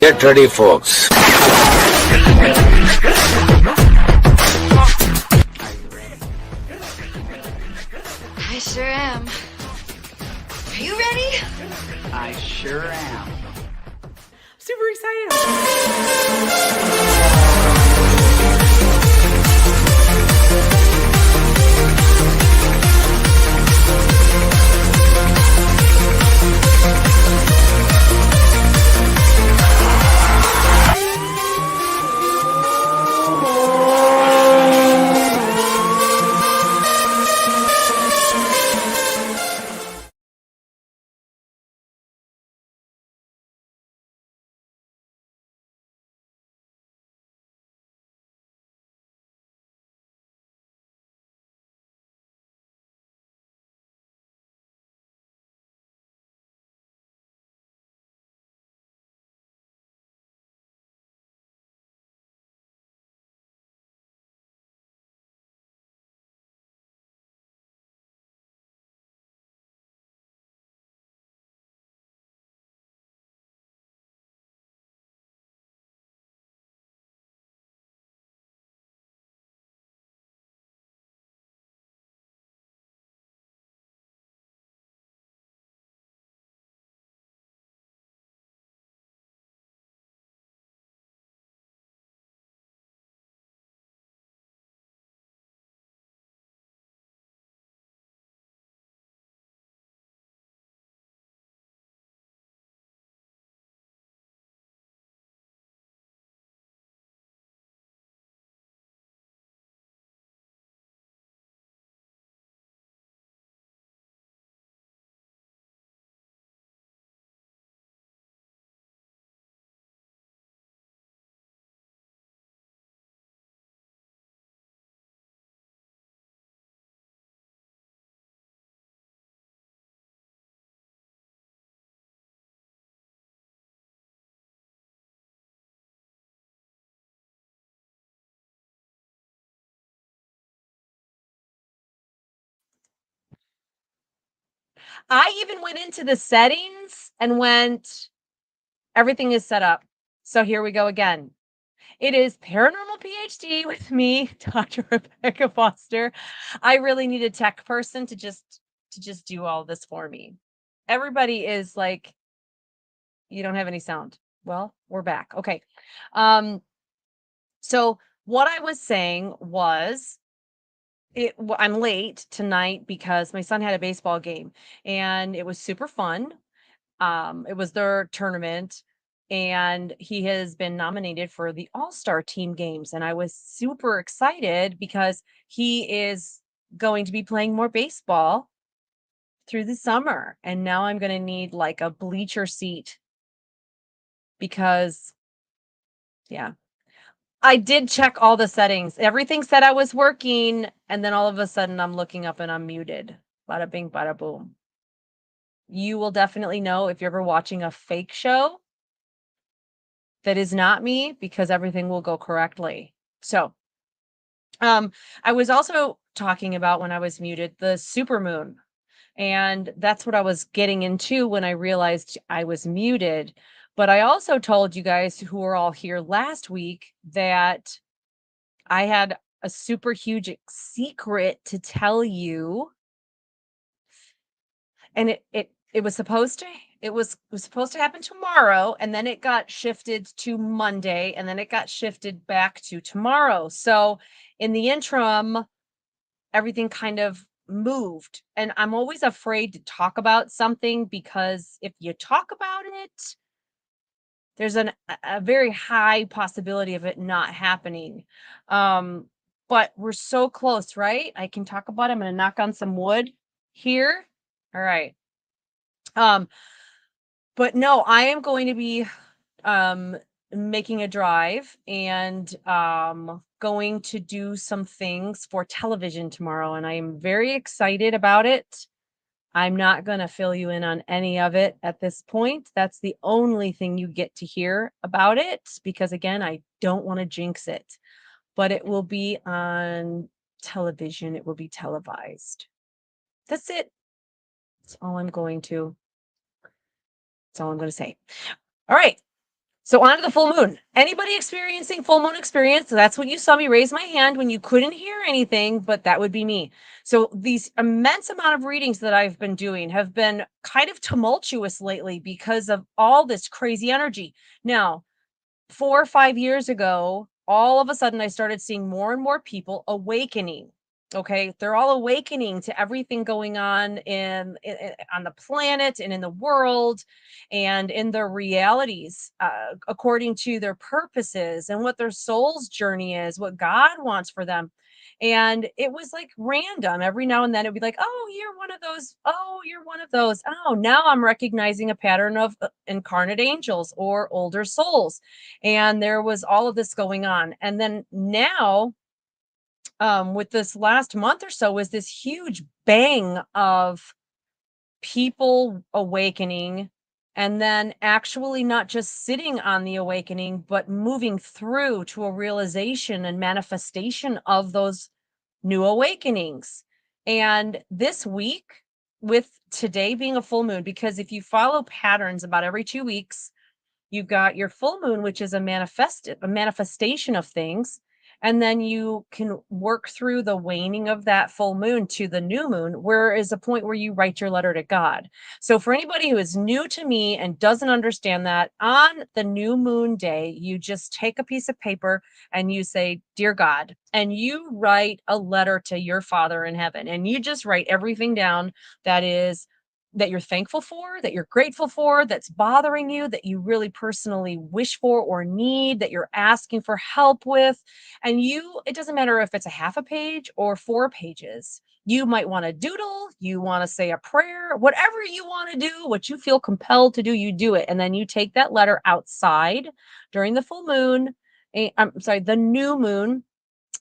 Get ready, folks. I sure am. Are you ready? I sure am. Super excited. I even went into the settings and went, everything is set up. So here we go again. It is Paranormal PhD with me, Dr. Rebecca Foster. I really need a tech person to just do all this for me. Everybody is like, you don't have any sound. Well, we're back. Okay. Um, so what I was saying was I'm late tonight because my son had a baseball game and it was super fun. It was their tournament and he has been nominated for the All-Star team games. And I was super excited because he is going to be playing more baseball through the summer. And now I'm going to need like a bleacher seat because, yeah, I did check all the settings. Everything said I was working. And then all of a sudden I'm looking up and I'm muted. Bada bing, bada boom. You will definitely know if you're ever watching a fake show that is not me because everything will go correctly. So, I was also talking about when I was muted the supermoon, and that's what I was getting into when I realized I was muted. But I also told you guys who were all here last week that I had a super huge secret to tell you, and it was supposed to it was supposed to happen tomorrow, and then it got shifted to Monday, and then it got shifted back to tomorrow. So in the interim, everything kind of moved. And I'm always afraid to talk about something because if you talk about it, there's a very high possibility of it not happening. Um, but we're so close, right? I can talk about it. I'm gonna knock on some wood here. All right. Um, but no, I am going to be um making a drive and going to do some things for television tomorrow, and I am very excited about it. I'm not going to fill you in on any of it at this point. That's the only thing you get to hear about it because again, I don't want to jinx it. But it will be on television. It will be televised. That's it. That's all I'm going to. That's all I'm going to say. All right. So on to the full moon. Anybody experiencing full moon experience? That's what you saw me raise my hand when you couldn't hear anything, but that would be me. So these immense amount of readings that I've been doing have been kind of tumultuous lately because of all this crazy energy. Now, 4 or 5 years ago, all of a sudden I started seeing more and more people awakening. Okay, they're all awakening to everything going on on the planet and in the world and in their realities, according to their purposes and what their soul's journey is, what God wants for them. And it was like random. Every now and then it'd be like, oh, you're one of those. Oh, you're one of those. Oh, now I'm recognizing a pattern of incarnate angels or older souls. And there was all of this going on. And then now, with this last month or so, was this huge bang of people awakening and then actually not just sitting on the awakening, but moving through to a realization and manifestation of those new awakenings. And this week, with today being a full moon, because if you follow patterns about every 2 weeks, you've got your full moon, which is a manifestation of things. And then you can work through the waning of that full moon to the new moon, where is a point where you write your letter to God. So for anybody who is new to me and doesn't understand that, on the new moon day, you just take a piece of paper and you say, Dear God, and you write a letter to your Father in heaven. And you just write everything down that is that you're thankful for, that you're grateful for, that's bothering you, that you really personally wish for or need, that you're asking for help with. And it doesn't matter if it's a half a page or 4 pages. You might want to doodle, you want to say a prayer, whatever you want to do, what you feel compelled to do, you do it. And then you take that letter outside during the full moon. I'm sorry, the new moon.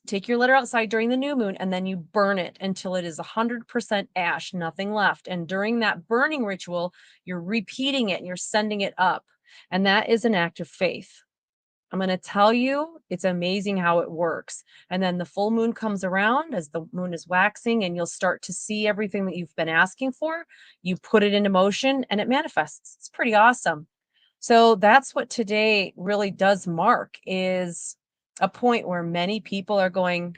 Take your letter outside during the new moon and then you burn it until it is 100% ash, nothing left. And during that burning ritual, you're repeating it and you're sending it up. And that is an act of faith. I'm going to tell you, it's amazing how it works. And then the full moon comes around as the moon is waxing, and you'll start to see everything that you've been asking for. You put it into motion and it manifests. It's pretty awesome. So that's what today really does mark, is a point where many people are going,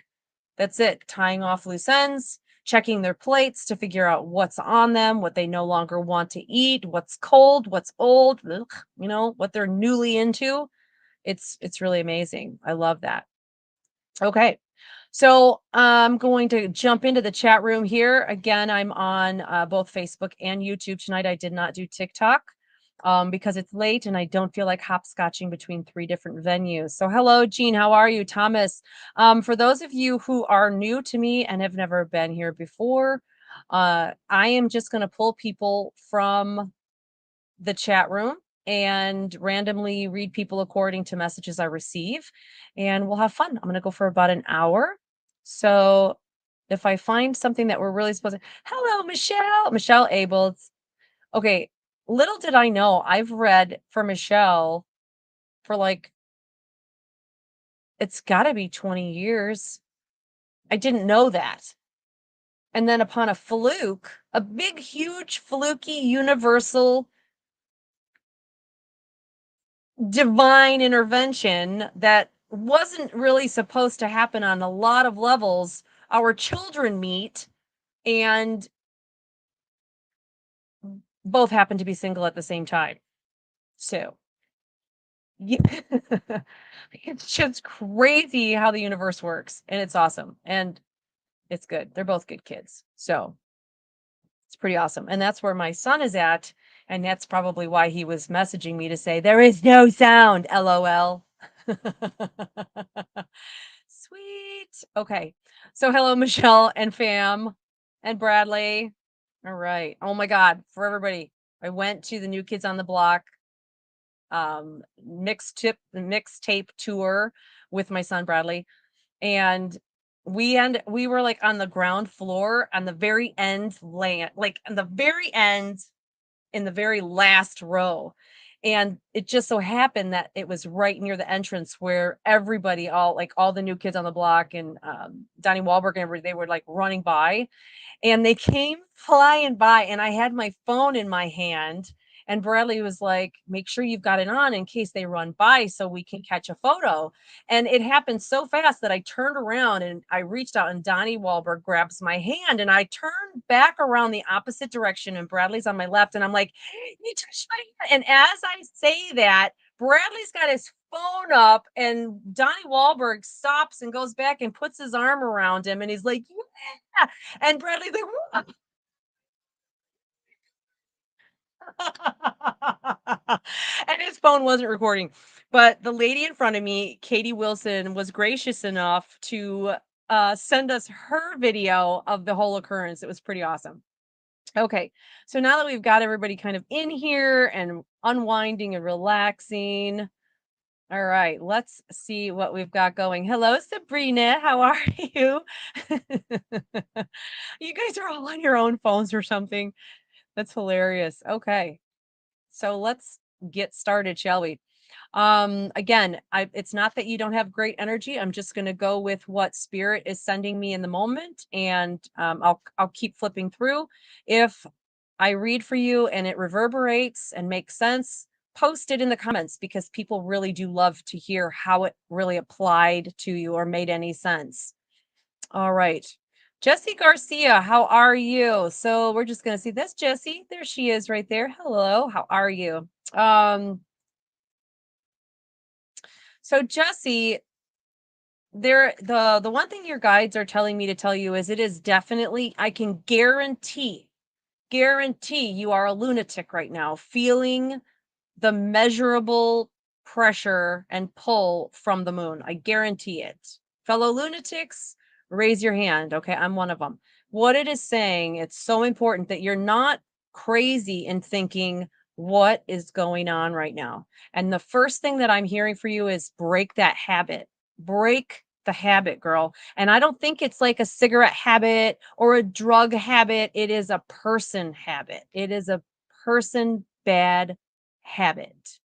that's it, tying off loose ends, checking their plates to figure out what's on them, what they no longer want to eat, what's cold, what's old, ugh, what they're newly into. It's really amazing. I love that. Okay. So I'm going to jump into the chat room here. Again, I'm on both Facebook and YouTube tonight. I did not do TikTok because it's late and I don't feel like hopscotching between 3 different venues. So hello, Jean. How are you? Thomas. For those of you who are new to me and have never been here before, I am just going to pull people from the chat room and randomly read people according to messages I receive, and we'll have fun. I'm going to go for about an hour. So if I find something that we're really supposed to, hello, Michelle Abels. Okay. Little did I know, I've read for Michelle for like, it's got to be 20 years. I didn't know that. And then upon a fluke, a big, huge, fluky, universal divine intervention that wasn't really supposed to happen on a lot of levels, our children meet and both happen to be single at the same time. So yeah, it's just crazy how the universe works, and it's awesome and it's good. They're both good kids. So it's pretty awesome. And that's where my son is at. And that's probably why he was messaging me to say, there is no sound, LOL. Sweet. Okay. So hello, Michelle and fam and Bradley. All right. Oh my God. For everybody, I went to the New Kids on the Block mixtape tour with my son Bradley. And we were like on the ground floor on the very end like on the very end in the very last row. And it just so happened that it was right near the entrance where everybody, all the New Kids on the Block and Donnie Wahlberg and everybody, they were like running by, and they came flying by, and I had my phone in my hand, And Bradley was like, make sure you've got it on in case they run by so we can catch a photo. And it happened so fast that I turned around and I reached out, and Donnie Wahlberg grabs my hand, and I turned back around the opposite direction, and Bradley's on my left. And I'm like, you touched my hand. And as I say that, Bradley's got his phone up, and Donnie Wahlberg stops and goes back and puts his arm around him, and he's like, yeah. And Bradley's like, what? And his phone wasn't recording. But the lady in front of me, Katie Wilson, was gracious enough to send us her video of the whole occurrence. It was pretty awesome. Okay, so now that we've got everybody kind of in here and unwinding and relaxing, all right, let's see what we've got going. Hello, Sabrina. How are you? You guys are all on your own phones or something. That's hilarious. Okay, so let's get started, shall we? Again, it's not that you don't have great energy. I'm just going to go with what spirit is sending me in the moment, and I'll keep flipping through. If I read for you and it reverberates and makes sense, post it in the comments, because people really do love to hear how it really applied to you or made any sense. All right. Jessie Garcia, how are you? So we're just going to see this. Jessie, there she is right there. Hello, how are you? So Jessie, the one thing your guides are telling me to tell you is it is definitely, I can guarantee you are a lunatic right now, feeling the measurable pressure and pull from the moon. I guarantee it. Fellow lunatics, raise your hand. Okay, I'm one of them. What it is saying, it's so important that you're not crazy in thinking, what is going on right now? And the first thing that I'm hearing for you is break that habit. Break the habit, girl. And I don't think it's like a cigarette habit or a drug habit. It is a person habit. It is a person bad habit.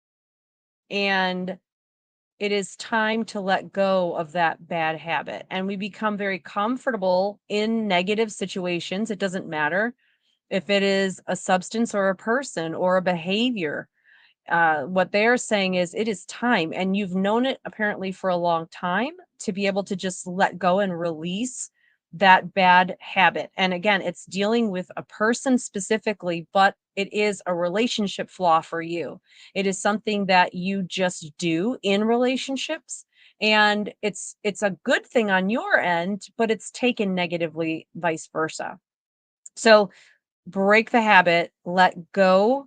And it is time to let go of that bad habit. And we become very comfortable in negative situations. It doesn't matter if it is a substance or a person or a behavior. What they're saying is it is time, and you've known it apparently for a long time, to be able to just let go and release that bad habit. And again, it's dealing with a person specifically, but it is a relationship flaw for you. It is something that you just do in relationships, and it's a good thing on your end, but it's taken negatively vice versa. So break the habit, let go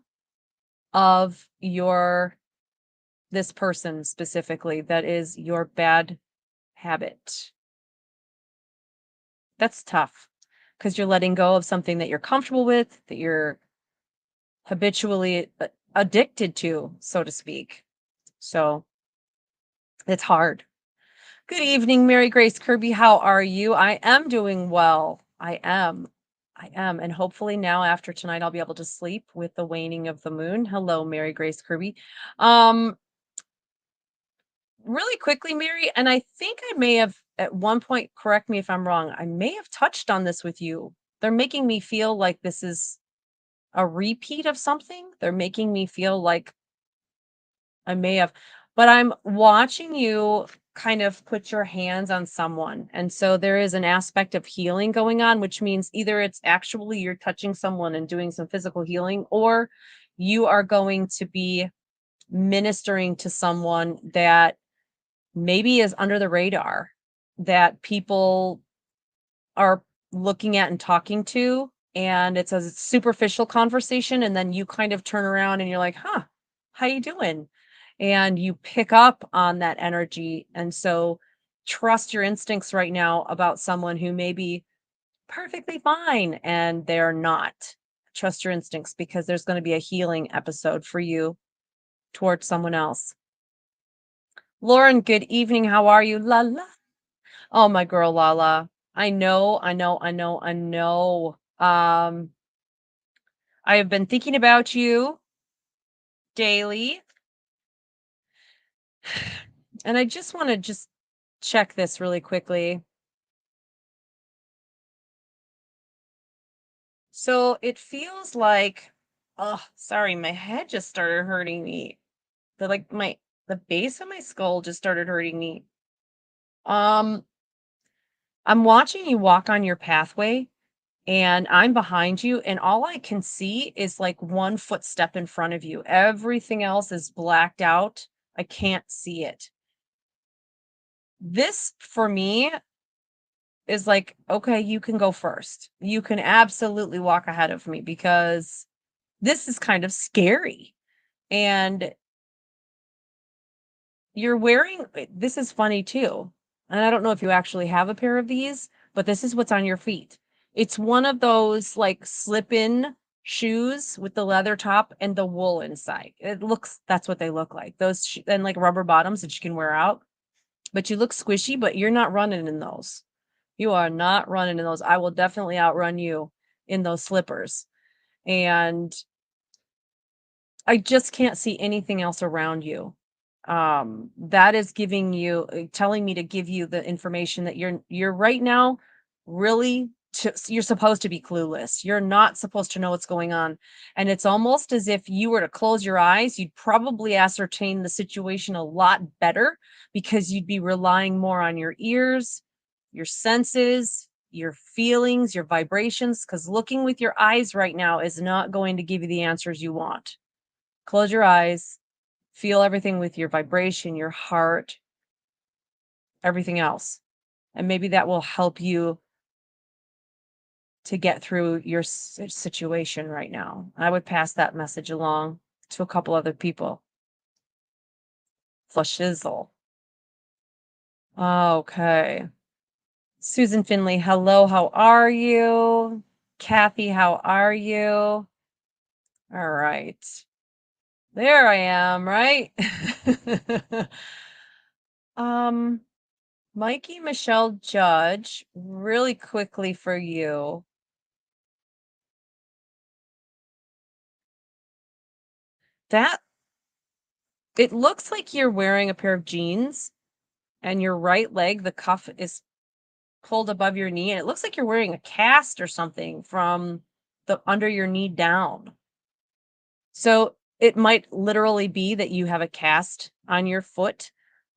of this person specifically that is your bad habit. That's tough, because you're letting go of something that you're comfortable with, that you're habitually addicted to, so to speak. So it's hard. Good evening, Mary Grace Kirby. How are you? I am doing well. I am. And hopefully now after tonight, I'll be able to sleep with the waning of the moon. Hello, Mary Grace Kirby. Really quickly, Mary, and I think I may have at one point, correct me if I'm wrong, I may have touched on this with you. They're making me feel like this is a repeat of something. They're making me feel like I may have, but I'm watching you kind of put your hands on someone. And so there is an aspect of healing going on, which means either it's actually you're touching someone and doing some physical healing, or you are going to be ministering to someone that maybe is under the radar, that people are looking at and talking to, and it's a superficial conversation, and then you kind of turn around and you're like, huh, how you doing? And you pick up on that energy. And so trust your instincts right now about someone who may be perfectly fine and they're not. Trust your instincts, because there's going to be a healing episode for you towards someone else. Lauren, good evening. How are you? La la. Oh, my girl, Lala. I know. I have been thinking about you daily. And I just want to just check this really quickly. So it feels like Oh, sorry, my head just started hurting me. The base of my skull just started hurting me. Um, I'm watching you walk on your pathway and I'm behind you, and all I can see is like one footstep in front of you. Everything else is blacked out. I can't see it. This for me is like, okay, you can go first. You can absolutely walk ahead of me because this is kind of scary. And you're wearing this is funny too, and I don't know if you actually have a pair of these, but this is what's on your feet. It's one of those, like, slip-in shoes with the leather top and the wool inside. That's what they look like. Those and, like, rubber bottoms that you can wear out, but you look squishy, but you're not running in those. You are not running in those. I will definitely outrun you in those slippers, and I just can't see anything else around you. That is telling me to give you the information that you're right now really you're supposed to be clueless. You're not supposed to know what's going on. And it's almost as if you were to close your eyes, you'd probably ascertain the situation a lot better because you'd be relying more on your ears, your senses, your feelings, your vibrations, because looking with your eyes right now is not going to give you the answers you want. Close your eyes, feel everything with your vibration, your heart, everything else. And maybe that will help you to get through your situation right now. I would pass that message along to a couple other people. For shizzle. Okay. Susan Finley, hello, how are you? Kathy, how are you? All right. There I am, right? um Mikey Michelle Judge, really quickly for you. That it looks like you're wearing a pair of jeans and your right leg, the cuff is pulled above your knee, and it looks like you're wearing a cast or something from the under your knee down. So it might literally be that you have a cast on your foot,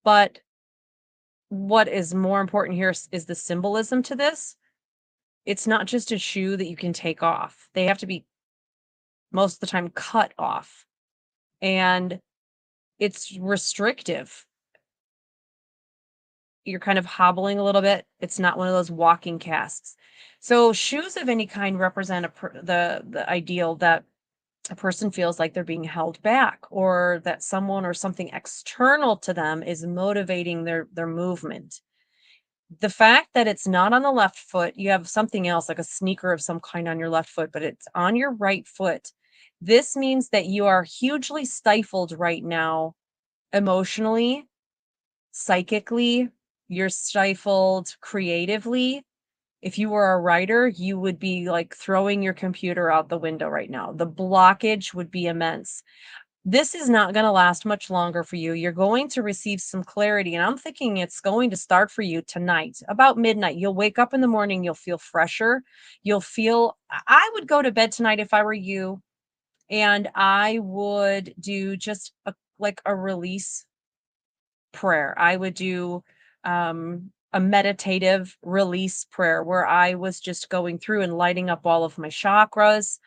but what is more important here is the symbolism to this. It's not just a shoe that you can take off. They have to be most of the time cut off. And it's restrictive. You're kind of hobbling a little bit. It's not one of those walking casts. So shoes of any kind represent the ideal that a person feels like they're being held back, or that someone or something external to them is motivating their movement. The fact that it's not on the left foot, you have something else like a sneaker of some kind on your left foot, but it's on your right foot. This means that you are hugely stifled right now emotionally, psychically, you're stifled creatively. If you were a writer, you would be like throwing your computer out the window right now. The blockage would be immense. This is not going to last much longer for you. You're going to receive some clarity, and I'm thinking it's going to start for you tonight, about midnight. You'll wake up in the morning, you'll feel fresher. I would go to bed tonight if I were you, and I would do just like a release prayer. I would do a meditative release prayer where I was just going through and lighting up all of my chakras,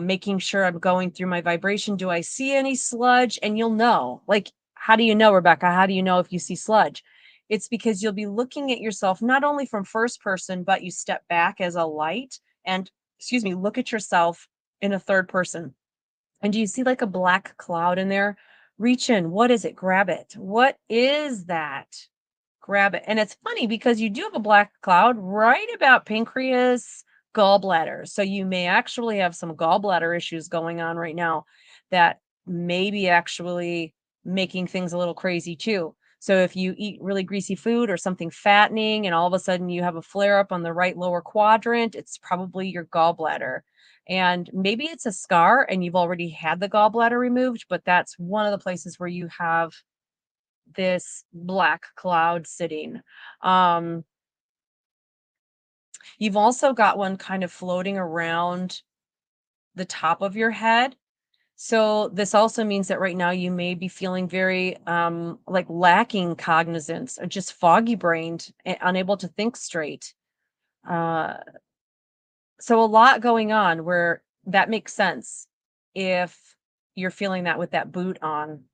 making sure I'm going through my vibration. Do I see any sludge? And you'll know. Like, how do you know, Rebecca? How do you know if you see sludge? It's because you'll be looking at yourself not only from first person, but you step back as a light and, excuse me, look at yourself in a third person. And do you see like a black cloud in there? Reach in. What is it? Grab it. What is that? Grab it. And it's funny because you do have a black cloud right about pancreas, gallbladder. So you may actually have some gallbladder issues going on right now that may be actually making things a little crazy too. So if you eat really greasy food or something fattening and all of a sudden you have a flare up on the right lower quadrant, it's probably your gallbladder. And maybe it's a scar and you've already had the gallbladder removed, but that's one of the places where you have this black cloud sitting. Um, you've also got one kind of floating around the top of your head. So this also means that right now you may be feeling very like lacking cognizance or just foggy brained, unable to think straight. Uh, so a lot going on where that makes sense if you're feeling that with that boot on,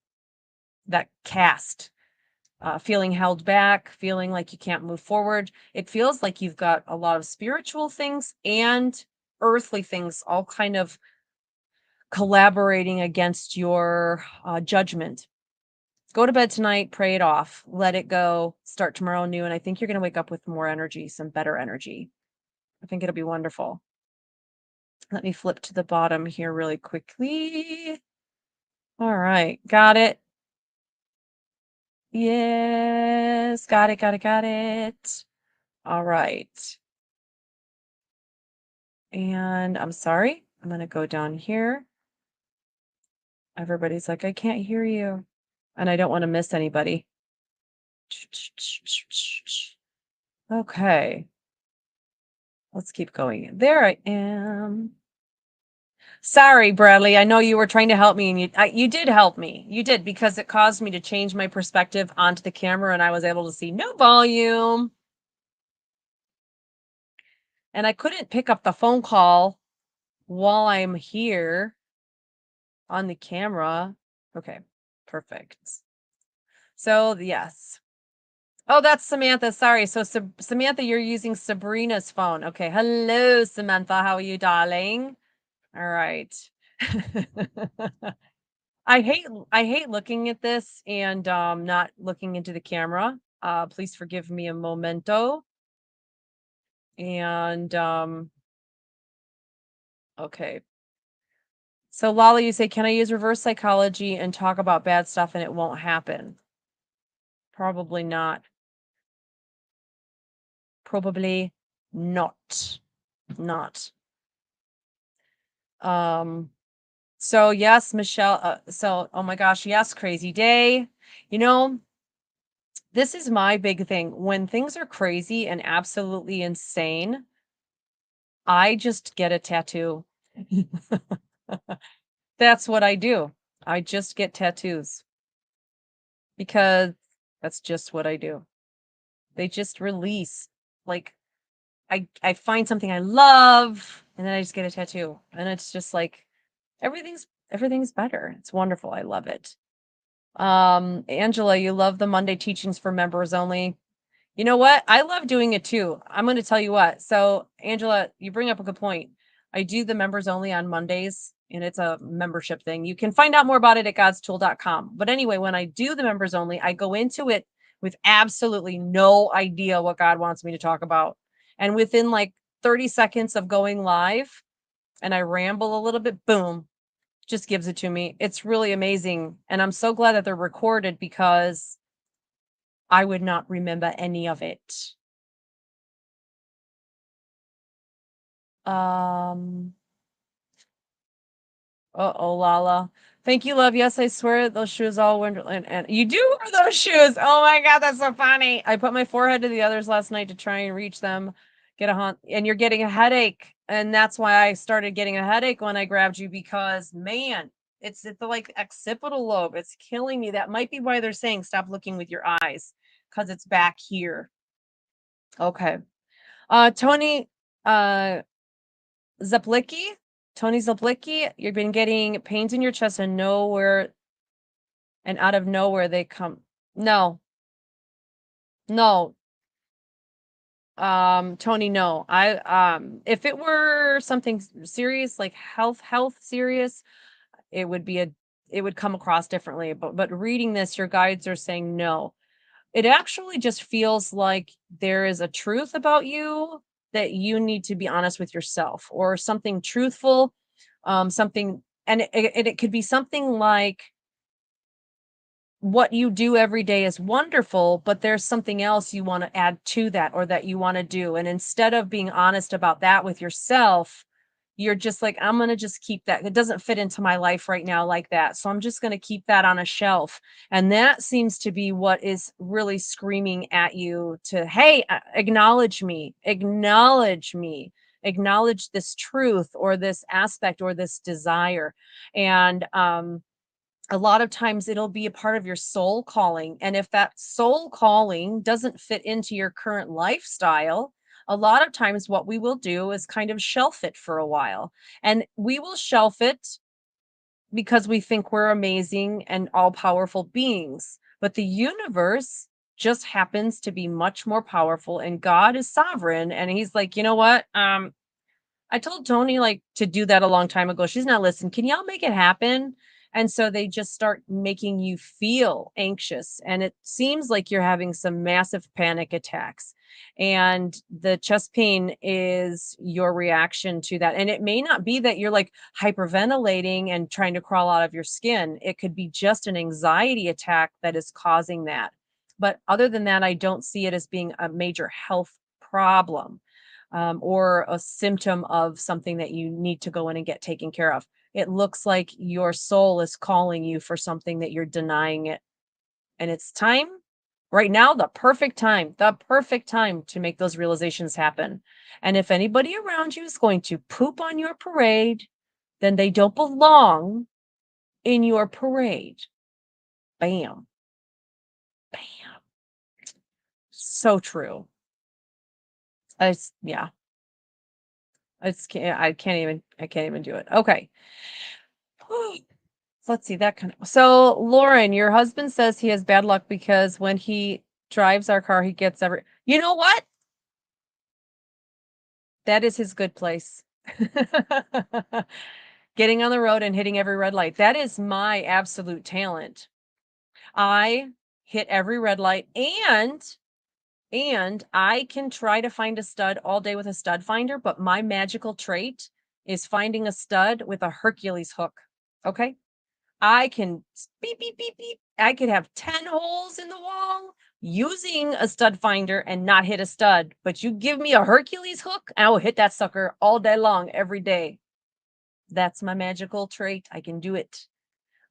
that cast, feeling held back, feeling like you can't move forward. It feels like you've got a lot of spiritual things and earthly things all kind of collaborating against your judgment. Go to bed tonight, pray it off, let it go, start tomorrow new. And I think you're going to wake up with more energy, some better energy. I think it'll be wonderful. Let me flip to the bottom here really quickly. All right, got it. Yes, got it, got it, got it. All right. And I'm sorry, I'm going to go down here. Everybody's like, I can't hear you. And I don't want to miss anybody. Okay. Let's keep going. There I am. Sorry, Bradley. I know you were trying to help me, and you did help me. You did, because it caused me to change my perspective onto the camera, and I was able to see no volume. And I couldn't pick up the phone call while I'm here on the camera. Okay, perfect. So, yes. Oh, that's Samantha. Sorry. So, Samantha, you're using Sabrina's phone. Okay. Hello, Samantha. How are you, darling? All right. I hate looking at this and not looking into the camera. Please forgive me a momento. And okay. So Lala, you say, can I use reverse psychology and talk about bad stuff and it won't happen? Probably not. Probably not. Not. So yes, Michelle. So oh my gosh, yes, crazy day. You know, this is my big thing. When things are crazy and absolutely insane, I just get a tattoo. That's what I do. I just get tattoos because that's just what I do. They just release. Like I find something I love and then I just get a tattoo. And it's just like everything's better. It's wonderful. I love it. Angela, you love the Monday teachings for members only. You know what? I love doing it too. I'm going to tell you what. So, Angela, you bring up a good point. I do the members only on Mondays, and it's a membership thing. You can find out more about it at godstool.com. But anyway, when I do the members only, I go into it with absolutely no idea what God wants me to talk about. And within like 30 seconds of going live, and I ramble a little bit, boom, just gives it to me. It's really amazing. And I'm so glad that they're recorded because I would not remember any of it. Uh-oh, Lala. Thank you, love. Yes, I swear those shoes all Wonderland. And you do wear those shoes. Oh my God, that's so funny. I put my forehead to the others last night to try and reach them. Get a haunt, and you're getting a headache. And that's why I started getting a headache when I grabbed you, because man, it's the like occipital lobe. It's killing me. That might be why they're saying stop looking with your eyes, because it's back here. Okay. Tony Zaplicki, Tony Zaplicki, you've been getting pains in your chest and nowhere, and out of nowhere they come. No, no, Tony, no. If it were something serious, like health serious, it would be it would come across differently. But reading this, your guides are saying no. It actually just feels like there is a truth about you that you need to be honest with yourself, or something truthful, something, and it could be something like what you do every day is wonderful, but there's something else you want to add to that, or that you want to do. And instead of being honest about that with yourself, you're just like, I'm going to just keep that. It doesn't fit into my life right now like that. So I'm just going to keep that on a shelf. And that seems to be what is really screaming at you to, hey, acknowledge me, acknowledge me, acknowledge this truth or this aspect or this desire. And a lot of times it'll be a part of your soul calling. And if that soul calling doesn't fit into your current lifestyle, a lot of times what we will do is kind of shelf it for a while. And we will shelf it because we think we're amazing and all powerful beings. But the universe just happens to be much more powerful, and God is sovereign. And he's like, you know what? I told Tony like to do that a long time ago. She's not listening. Can y'all make it happen? And so they just start making you feel anxious. And it seems like you're having some massive panic attacks. And the chest pain is your reaction to that. And it may not be that you're like hyperventilating and trying to crawl out of your skin. It could be just an anxiety attack that is causing that. But other than that, I don't see it as being a major health problem, or a symptom of something that you need to go in and get taken care of. It looks like your soul is calling you for something that you're denying it. And it's time right now, the perfect time to make those realizations happen. And if anybody around you is going to poop on your parade, then they don't belong in your parade. Bam. Bam. So true. Yeah. I can't even do it. Okay. Let's see that kind of. So Lauren, your husband says he has bad luck because when he drives our car, he gets you know what? That is his good place. Getting on the road and hitting every red light. That is my absolute talent. I hit every red light, and I can try to find a stud all day with a stud finder, but my magical trait is finding a stud with a Hercules hook. Okay? I can beep, beep, beep, beep. I could have 10 holes in the wall using a stud finder and not hit a stud. But you give me a Hercules hook, I will hit that sucker all day long, every day. That's my magical trait. I can do it.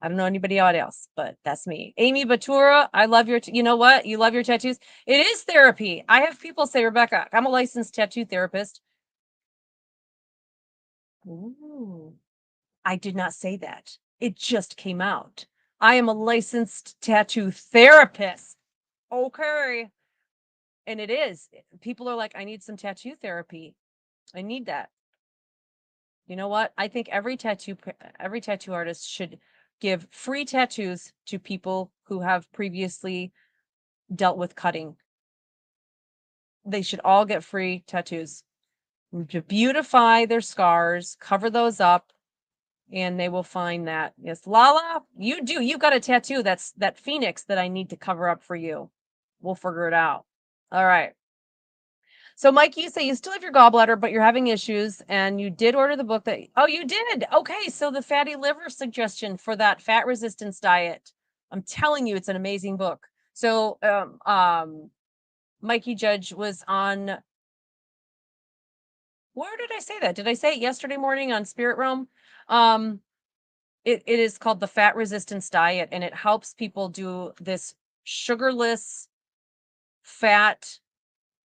I don't know anybody else, but that's me. Amy Batura, I love you know what? You love your tattoos. It is therapy. I have people say, Rebecca, I'm a licensed tattoo therapist. Ooh, I did not say that. It just came out. I am a licensed tattoo therapist. Okay. And it is. People are like, I need some tattoo therapy. I need that. You know what? I think every tattoo artist should give free tattoos to people who have previously dealt with cutting. They should all get free tattoos to beautify their scars, cover those up, and they will find that. Yes, Lala, you've got a tattoo that's that phoenix that I need to cover up for you. We'll figure it out. All right. So Mike, you say you still have your gallbladder, but you're having issues, and you did order the book you did. Okay, so the fatty liver suggestion for that fat resistance diet. I'm telling you, it's an amazing book. So Mikey Judge was on, where did I say that? Did I say it yesterday morning on Spirit Realm? It is called the fat resistance diet, and it helps people do this sugarless, fat,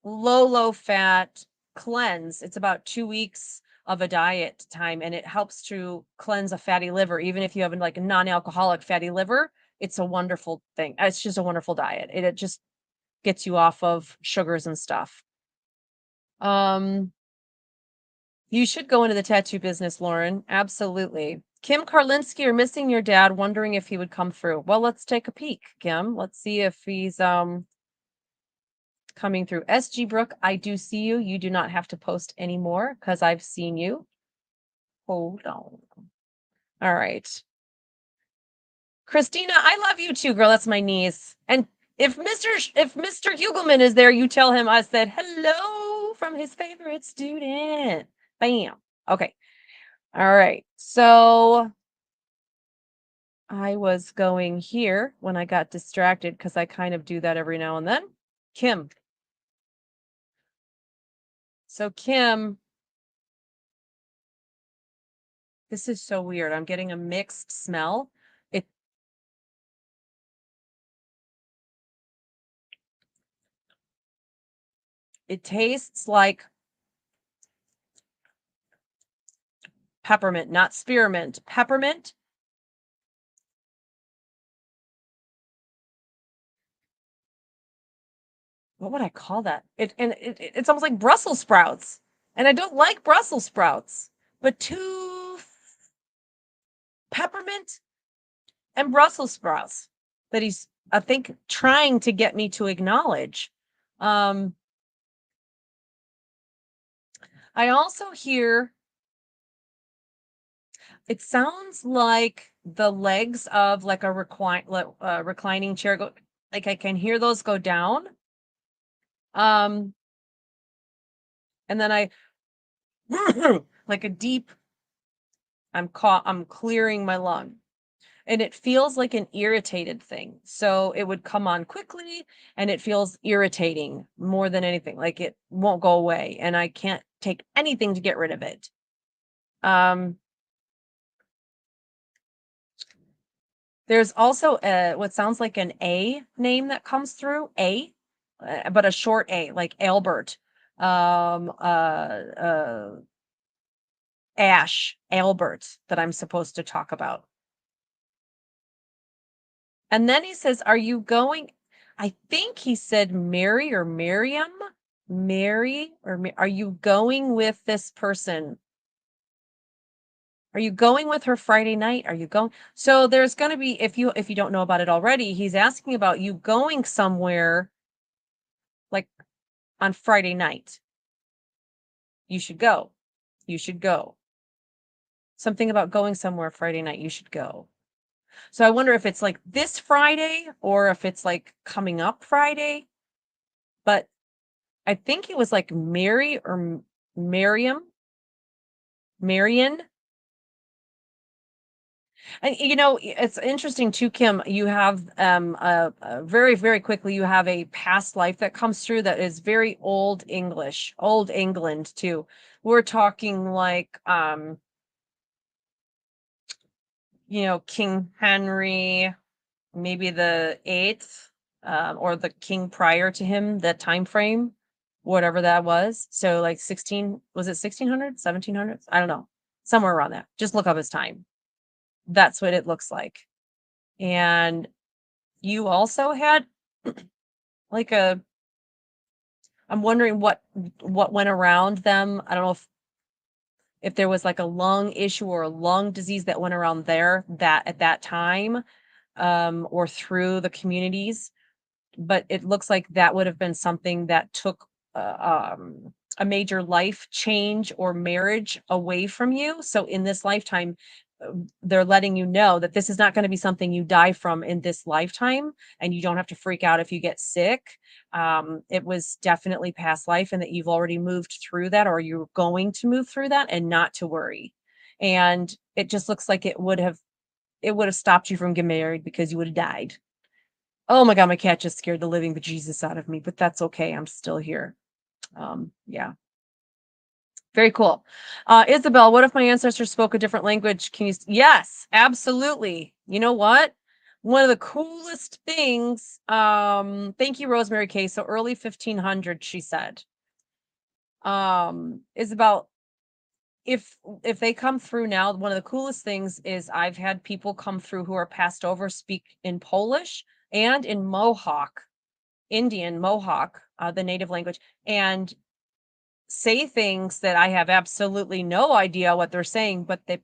low fat cleanse. It's about 2 weeks of a diet time, and it helps to cleanse a fatty liver. Even if you have like a non-alcoholic fatty liver, it's a wonderful thing. It's just a wonderful diet. It just gets you off of sugars and stuff. You should go into the tattoo business, Lauren. Absolutely. Kim Karlinski, you're missing your dad, wondering if he would come through. Well, let's take a peek, Kim. Let's see if he's coming through. SG Brooke, I do see you. You do not have to post anymore because I've seen you. Hold on. All right. Christina, I love you too, girl. That's my niece. And if Mr. Hugelman is there, you tell him I said hello from his favorite student. Bam. Okay. All right. So I was going here when I got distracted because I kind of do that every now and then. Kim. So Kim, this is so weird. I'm getting a mixed smell. It it tastes like Peppermint, not spearmint. Peppermint. What would I call that? It's almost like Brussels sprouts. And I don't like Brussels sprouts. But two peppermint and Brussels sprouts that he's, I think, trying to get me to acknowledge. I also hear it sounds like the legs of like a reclining chair go, like I can hear those go down. And then I like a deep, I'm clearing my lung. And it feels like an irritated thing. So it would come on quickly and it feels irritating more than anything. Like it won't go away and I can't take anything to get rid of it. There's also what sounds like an A name that comes through, but a short A, like Albert, Ash, Albert, that I'm supposed to talk about. And then he says, "Are you going?" I think he said Mary or Miriam, Mary or are you going with this person? Are you going with her Friday night? Are you going? So there's going to be, if you don't know about it already, he's asking about you going somewhere like on Friday night. You should go. You should go. Something about going somewhere Friday night. You should go. So I wonder if it's like this Friday or if it's like coming up Friday. But I think it was like Mary or Miriam, Marion. And it's interesting too, Kim. You have very, very quickly, you have a past life that comes through that is very old English, old England too. We're talking like King Henry, maybe the 8th, or the king prior to him, that time frame, whatever that was. So like 16, was it 1600, 1700s? I don't know. Somewhere around that. Just look up his time. That's what it looks like. And you also had like I'm wondering what went around them. I don't know if there was like a lung issue or a lung disease that went around there that at that time, or through the communities. But it looks like that would have been something that took a major life change or marriage away from you. So in this lifetime, they're letting you know that this is not going to be something you die from in this lifetime, and you don't have to freak out if you get sick. It was definitely past life, and that you've already moved through that, or you're going to move through that, and not to worry. And it just looks like it would have stopped you from getting married because you would have died. Oh my God, my cat just scared the living bejesus out of me, but that's okay. I'm still here. Yeah. Very cool. Isabel, what if my ancestors spoke a different language? Yes, absolutely. You know what? One of the coolest things, thank you, Rosemary K. So early 1500, she said, is about if they come through now, one of the coolest things is I've had people come through who are passed over, speak in Polish and in Mohawk, Indian Mohawk, the native language, and say things that I have absolutely no idea what they're saying, but the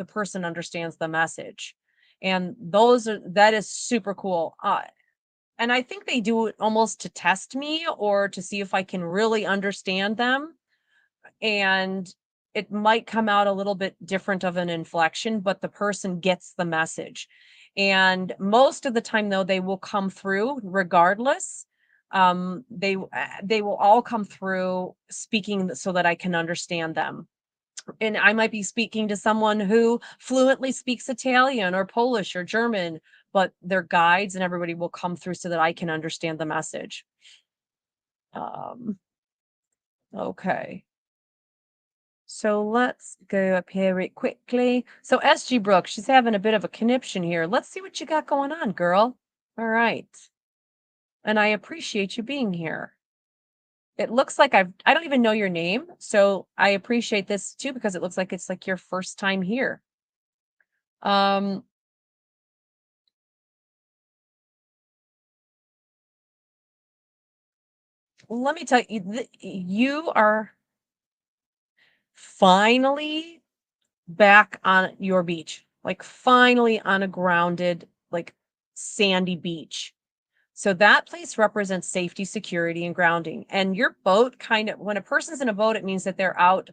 person understands the message. And that is super cool. And I think they do it almost to test me or to see if I can really understand them. And it might come out a little bit different of an inflection, but the person gets the message. And most of the time, though, they will come through regardless. They will all come through speaking so that I can understand them. And I might be speaking to someone who fluently speaks Italian or Polish or German, but their guides and everybody will come through so that I can understand the message. Okay. So let's go up here really quickly. So SG Brooks, she's having a bit of a conniption here. Let's see what you got going on, girl. All right. And I appreciate you being here. It looks like I don't even know your name, so I appreciate this too because it looks like it's like your first time here. Um, let me tell you, you are finally back on your beach, like finally on a grounded, like sandy beach. So that place represents safety, security, and grounding. And your boat kind of, when a person's in a boat, it means that they're out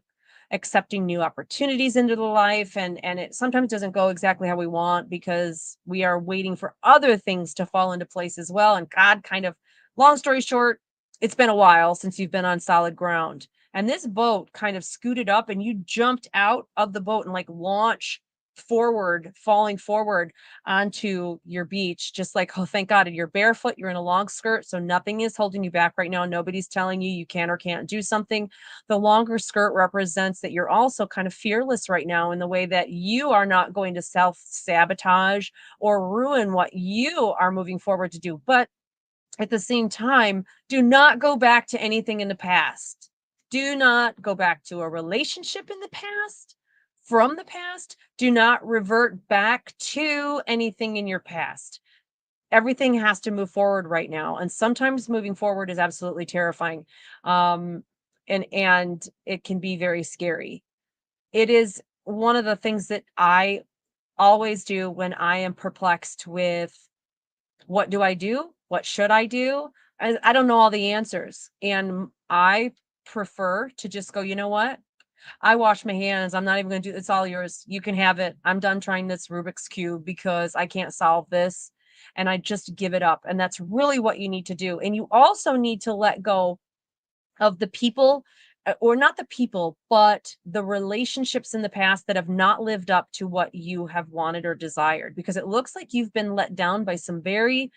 accepting new opportunities into the life. And it sometimes doesn't go exactly how we want because we are waiting for other things to fall into place as well. And God kind of, long story short, it's been a while since you've been on solid ground. And this boat kind of scooted up and you jumped out of the boat and like launch forward, falling forward onto your beach, just like, oh, thank God. And you're barefoot, you're in a long skirt, so nothing is holding you back right now. Nobody's telling you you can or can't do something. The longer skirt represents that you're also kind of fearless right now in the way that you are not going to self sabotage or ruin what you are moving forward to do. But at the same time, do not go back to anything in the past. Do not go back to a relationship in the past, from the past. Do not revert back to anything in your past. Everything has to move forward right now. And sometimes moving forward is absolutely terrifying. Um, and it can be very scary. It is one of the things that I always do when I am perplexed with what do I do? What should I do? I don't know all the answers. And I prefer to just go, you know what? I wash my hands. I'm not even going to do it's all yours. You can have it. I'm done trying this Rubik's Cube because I can't solve this. And I just give it up. And that's really what you need to do. And you also need to let go of the people, or not the people, but the relationships in the past that have not lived up to what you have wanted or desired. Because it looks like you've been let down by some very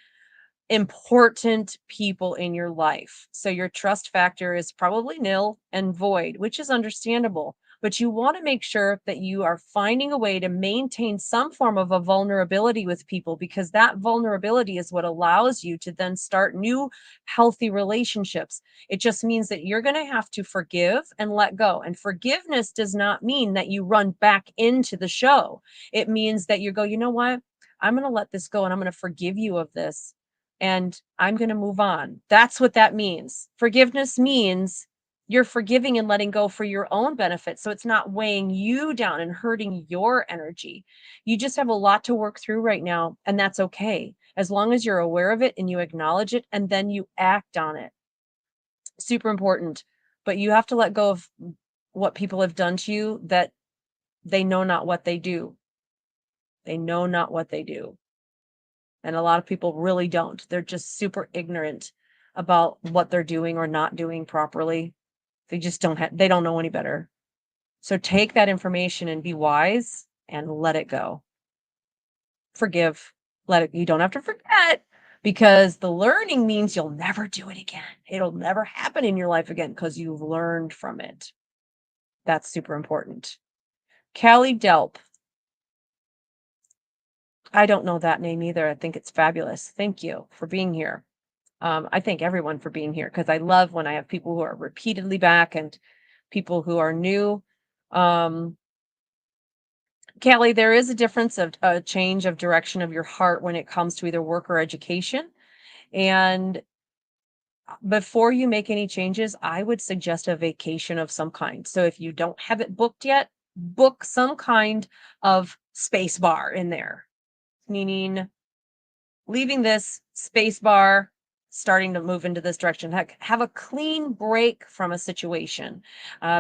important people in your life. So your trust factor is probably nil and void, which is understandable. But you want to make sure that you are finding a way to maintain some form of a vulnerability with people because that vulnerability is what allows you to then start new healthy relationships. It just means that you're going to have to forgive and let go. And forgiveness does not mean that you run back into the show. It means that you go, you know what? I'm going to let this go and I'm going to forgive you of this and I'm going to move on. That's what that means. Forgiveness means you're forgiving and letting go for your own benefit. So it's not weighing you down and hurting your energy. You just have a lot to work through right now, and that's okay. As long as you're aware of it and you acknowledge it and then you act on it. Super important. But you have to let go of what people have done to you that they know not what they do. They know not what they do. And a lot of people really don't. They're just super ignorant about what they're doing or not doing properly. They just they don't know any better. So take that information and be wise and let it go. Forgive. Let it, you don't have to forget because the learning means you'll never do it again. It'll never happen in your life again because you've learned from it. That's super important. Callie Delp. I don't know that name either. I think it's fabulous. Thank you for being here. I thank everyone for being here because I love when I have people who are repeatedly back and people who are new. Callie, there is a difference of a change of direction of your heart when it comes to either work or education. And before you make any changes, I would suggest a vacation of some kind. So if you don't have it booked yet, book some kind of space bar in there, meaning leaving this space bar, starting to move into this direction. Heck, have a clean break from a situation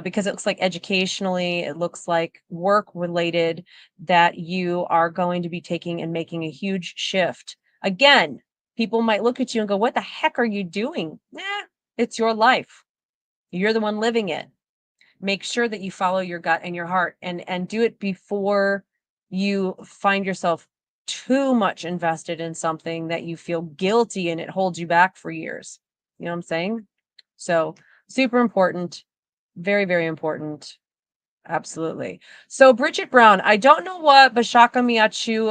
because it looks like educationally, it looks like work related that you are going to be taking and making a huge shift. Again, people might look at you and go, what the heck are you doing? Nah, it's your life. You're the one living it. Make sure that you follow your gut and your heart and do it before you find yourself too much invested in something that you feel guilty and it holds you back for years. You know what I'm saying? So super important, very, very important. Absolutely. So Bridget Brown, I don't know what Bashaka Miachu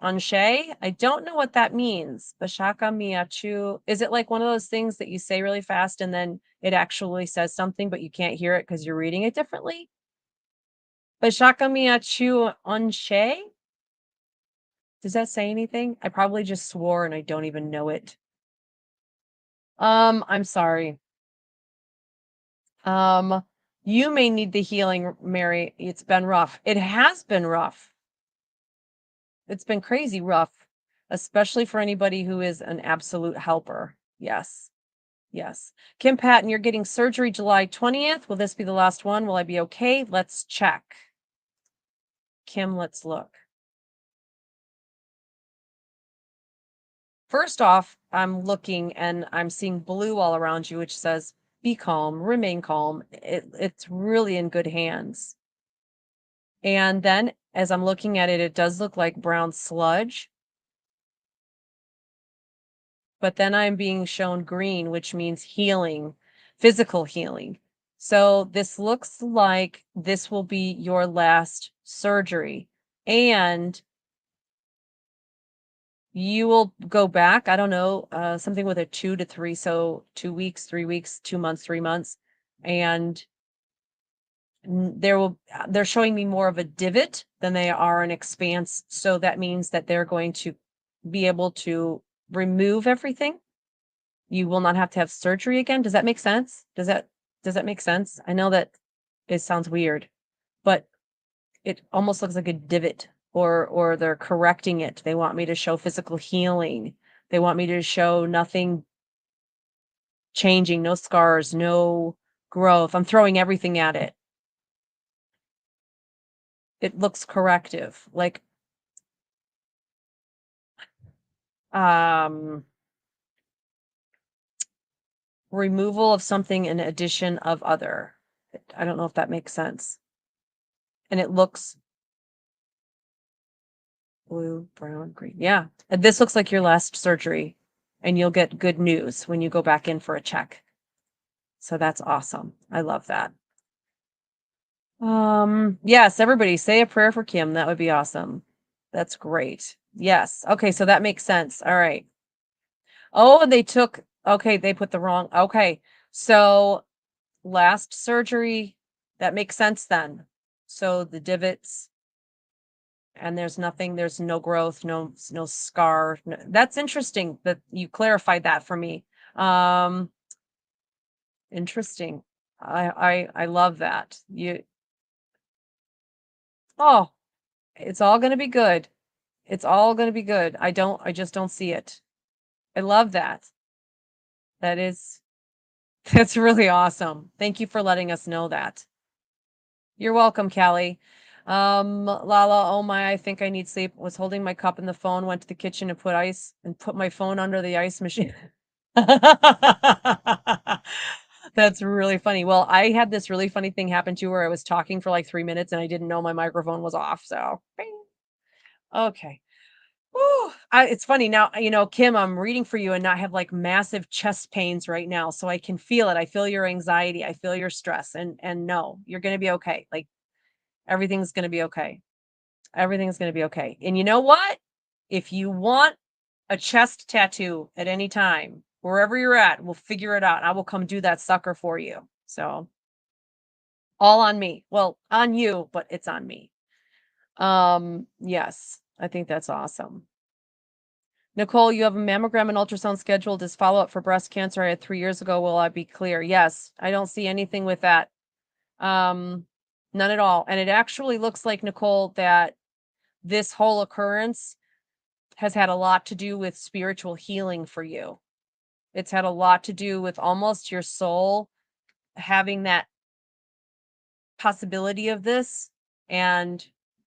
Anshe. I don't know what that means. Bashaka Miachu. Is it like one of those things that you say really fast and then it actually says something, but you can't hear it because you're reading it differently? Bashaka Miachu Anshe? Does that say anything? I probably just swore and I don't even know it. I'm sorry. You may need the healing, Mary. It's been rough. It has been rough. It's been crazy rough, especially for anybody who is an absolute helper. Yes. Yes. Kim Patton, you're getting surgery July 20th. Will this be the last one? Will I be okay? Let's check. Kim, let's look. First off, I'm looking and I'm seeing blue all around you, which says be calm, remain calm. It's really in good hands. And then as I'm looking at it, it does look like brown sludge. But then I'm being shown green, which means healing, physical healing. So this looks like this will be your last surgery. And you will go back, I don't know, something with a 2 to 3, so 2 weeks, 3 weeks, 2 months, 3 months, and they're showing me more of a divot than they are an expanse, so that means that they're going to be able to remove everything. You will not have to have surgery again. Does that make sense? Does that make sense? I know that it sounds weird, but it almost looks like a divot or they're correcting it. They want me to show physical healing. They want me to show nothing changing, no scars, no growth. I'm throwing everything at it. It looks corrective. Like um removal of something and addition of other. I don't know if that makes sense. And it looks blue, brown, green. Yeah. And this looks like your last surgery, and you'll get good news when you go back in for a check. So that's awesome. I love that. Yes, everybody say a prayer for Kim. That would be awesome. That's great. Yes. Okay, so that makes sense. All right. Oh, and okay, they put the wrong. Okay. So last surgery, that makes sense then. So the divots, and there's no growth, no scar. That's interesting that you clarified that for me. Um, interesting. I love that. Oh, it's all gonna be good. It's all gonna be good. I just don't see it. I love that. That is, that's really awesome. Thank you for letting us know that. You're welcome, Callie. Lala, oh my, I think I need sleep. Was holding my cup in the phone, went to the kitchen and put my phone under the ice machine. That's really funny. Well, I had this really funny thing happen too where I was talking for like 3 minutes and I didn't know my microphone was off. So, bing. Okay. Whew. It's funny now, Kim, I'm reading for you and I have like massive chest pains right now. So I can feel it. I feel your anxiety. I feel your stress and no, you're going to be okay. Like everything's going to be okay. Everything's going to be okay. And you know what? If you want a chest tattoo at any time, wherever you're at, we'll figure it out. I will come do that sucker for you. So all on me. Well, on you, but it's on me. Yes, I think that's awesome. Nicole, you have a mammogram and ultrasound scheduled as follow-up for breast cancer I had 3 years ago. Will I be clear? Yes, I don't see anything with that. None at all. And it actually looks like, Nicole, that this whole occurrence has had a lot to do with spiritual healing for you. It's had a lot to do with almost your soul having that possibility of this and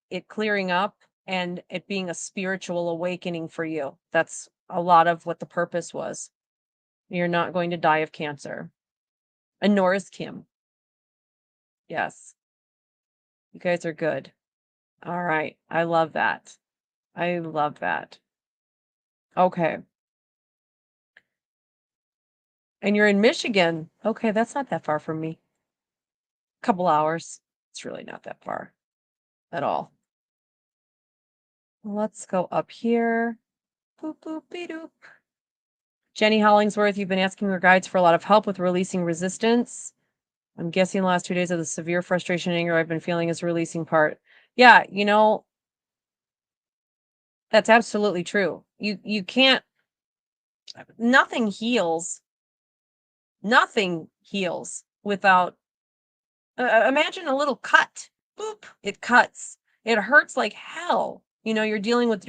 it clearing up and it being a spiritual awakening for you. That's a lot of what the purpose was. You're not going to die of cancer. And nor is Kim. Yes. You guys are good. All right. I love that. I love that. Okay. And you're in Michigan. Okay, that's not that far from me. Couple hours. It's really not that far at all. Let's go up here. Boop, boop, doop. Jenny Hollingsworth, you've been asking your guides for a lot of help with releasing resistance. I'm guessing the last 2 days of the severe frustration and anger I've been feeling is releasing part. Yeah, that's absolutely true. You can't, nothing heals. Nothing heals without, imagine a little cut. Boop, it cuts. It hurts like hell. You're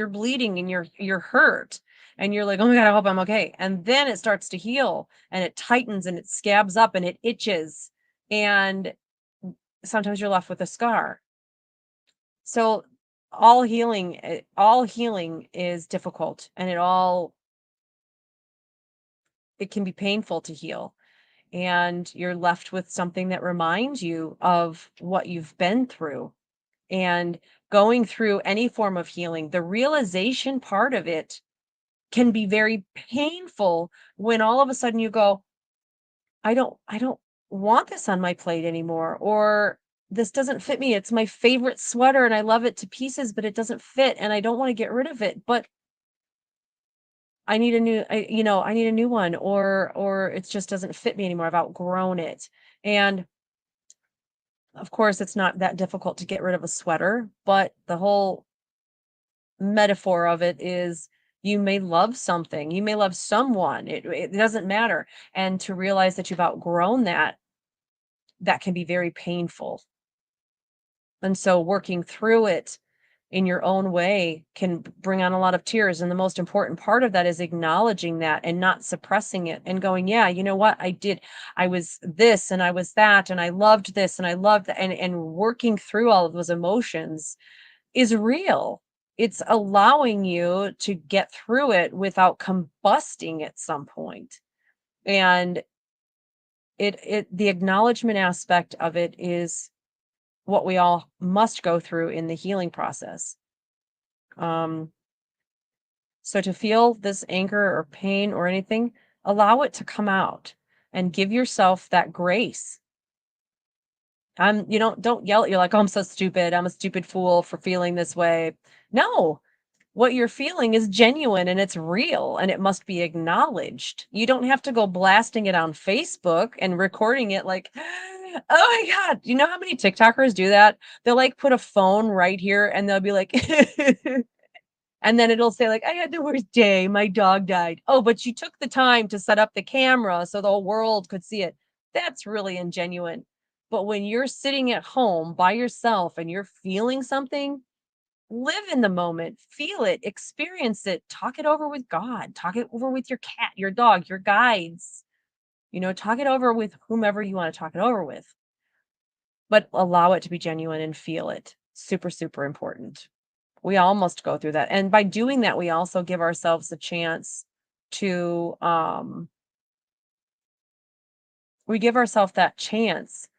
bleeding and you're hurt and you're like, "Oh my God, I hope I'm okay." And then it starts to heal and it tightens and it scabs up and it itches. And sometimes you're left with a scar. So all healing is difficult, and it can be painful to heal, and you're left with something that reminds you of what you've been through. And going through any form of healing, the realization part of it can be very painful when all of a sudden you go, I don't want this on my plate anymore, or this doesn't fit me. It's my favorite sweater and I love it to pieces, but it doesn't fit and I don't want to get rid of it, but I need a new one, or it just doesn't fit me anymore. I've outgrown it. And of course, it's not that difficult to get rid of a sweater, but the whole metaphor of it is you may love something, you may love someone, it doesn't matter. And to realize that you've outgrown that can be very painful. And so working through it in your own way can bring on a lot of tears. And the most important part of that is acknowledging that and not suppressing it and going, yeah, you know what? I was this and I was that, and I loved this and I loved that. And working through all of those emotions is real. It's allowing you to get through it without combusting at some point. And the acknowledgement aspect of it is what we all must go through in the healing process. Um, so to feel this anger or pain or anything, allow it to come out and give yourself that grace. Don't yell at you like, "Oh, I'm so stupid. I'm a stupid fool for feeling this way." No, what you're feeling is genuine and it's real and it must be acknowledged. You don't have to go blasting it on Facebook and recording it like, "Oh my God." You know how many TikTokers do that? They'll like put a phone right here and they'll be like, and then it'll say like, "I had the worst day. My dog died." Oh, but you took the time to set up the camera so the whole world could see it. That's really ingenuine. But when you're sitting at home by yourself and you're feeling something, live in the moment, feel it, experience it, talk it over with God, talk it over with your cat, your dog, your guides, talk it over with whomever you want to talk it over with, but allow it to be genuine and feel it. Super, super important. We all must go through that. And by doing that, we also give ourselves a chance to, we give ourselves that chance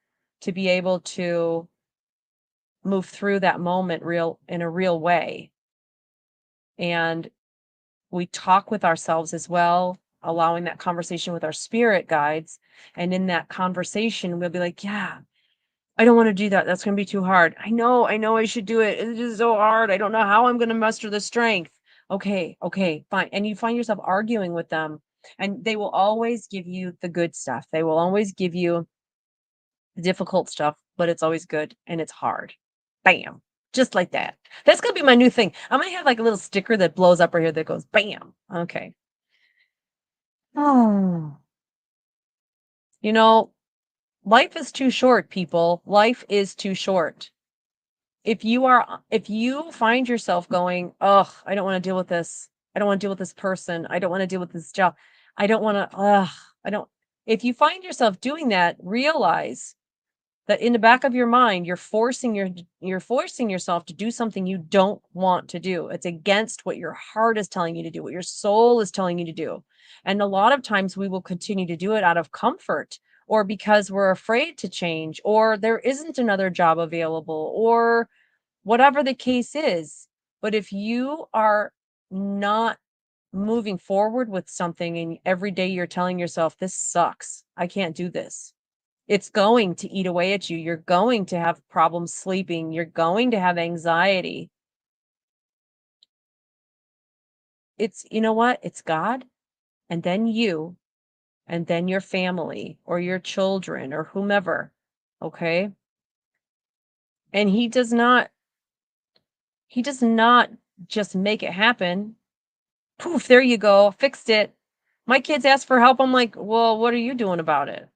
to be able to move through that moment in a real way. And we talk with ourselves as well, allowing that conversation with our spirit guides. And in that conversation, we'll be like, yeah, I don't want to do that. That's going to be too hard. I know I should do it. It is so hard. I don't know how I'm going to muster the strength. Okay, fine. And you find yourself arguing with them, and they will always give you the good stuff. They will always give you the difficult stuff, but it's always good and it's hard. Bam. Just like that. That's going to be my new thing. I'm going to have like a little sticker that blows up right here that goes bam. Okay. Oh. You know, life is too short, people. Life is too short. If you find yourself going, "Ugh, I don't want to deal with this. I don't want to deal with this person. I don't want to deal with this job. I don't want to, I don't." If you find yourself doing that, realize that in the back of your mind, you're forcing yourself to do something you don't want to do. It's against what your heart is telling you to do, what your soul is telling you to do. And a lot of times we will continue to do it out of comfort, or because we're afraid to change, or there isn't another job available, or whatever the case is. But if you are not moving forward with something and every day you're telling yourself, "This sucks. I can't do this." It's going to eat away at you. You're going to have problems sleeping. You're going to have anxiety. It's, you know what? It's God, and then you, and then your family or your children or whomever. Okay? And he does not just make it happen. Poof, there you go. Fixed it. My kids ask for help. I'm like, well, what are you doing about it?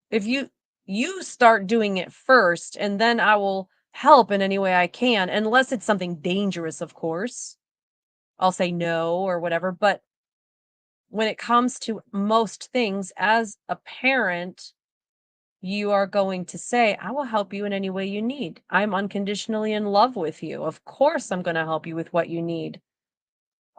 If you start doing it first, and then I will help in any way I can, unless it's something dangerous, of course. I'll say no or whatever. But when it comes to most things, as a parent, you are going to say, I will help you in any way you need. I'm unconditionally in love with you. Of course, I'm going to help you with what you need.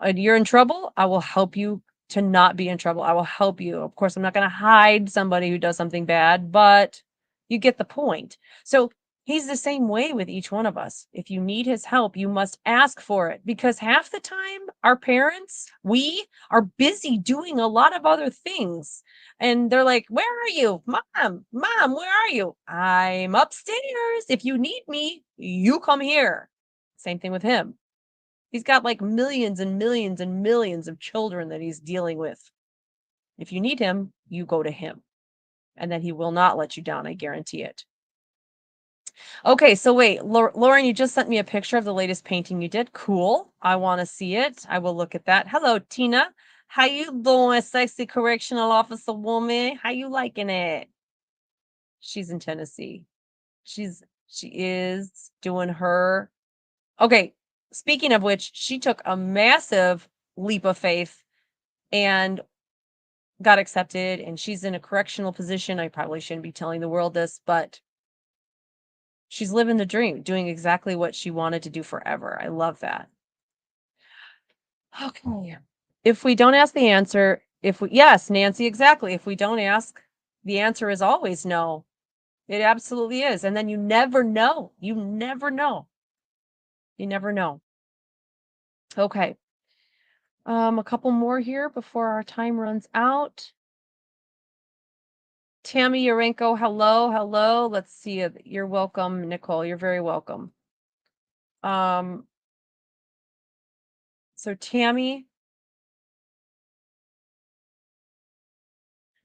You're in trouble, I will help you to not be in trouble. I will help you. Of course, I'm not going to hide somebody who does something bad, but you get the point. So he's the same way with each one of us. If you need his help, you must ask for it, because half the time, our parents, we are busy doing a lot of other things. And they're like, where are you? Mom, where are you? I'm upstairs. If you need me, you come here. Same thing with him. He's got like millions and millions and millions of children that he's dealing with. If you need him, you go to him, and then he will not let you down. I guarantee it. Okay, so wait, Lauren, you just sent me a picture of the latest painting you did. Cool. I want to see it. I will look at that. Hello, Tina. How you doing, sexy correctional officer woman? How you liking it? She's in Tennessee. She is doing her. Okay, speaking of which, she took a massive leap of faith and got accepted, and she's in a correctional position. I probably shouldn't be telling the world this, but she's living the dream, doing exactly what she wanted to do forever. I love that. Okay. If we don't ask the answer, yes, Nancy, exactly. If we don't ask, the answer is always no. It absolutely is. And then you never know. You never know. You never know. Okay. A couple more here before our time runs out. Tammy Yarenko, hello, hello. Let's see. You're welcome, Nicole. You're very welcome. So Tammy,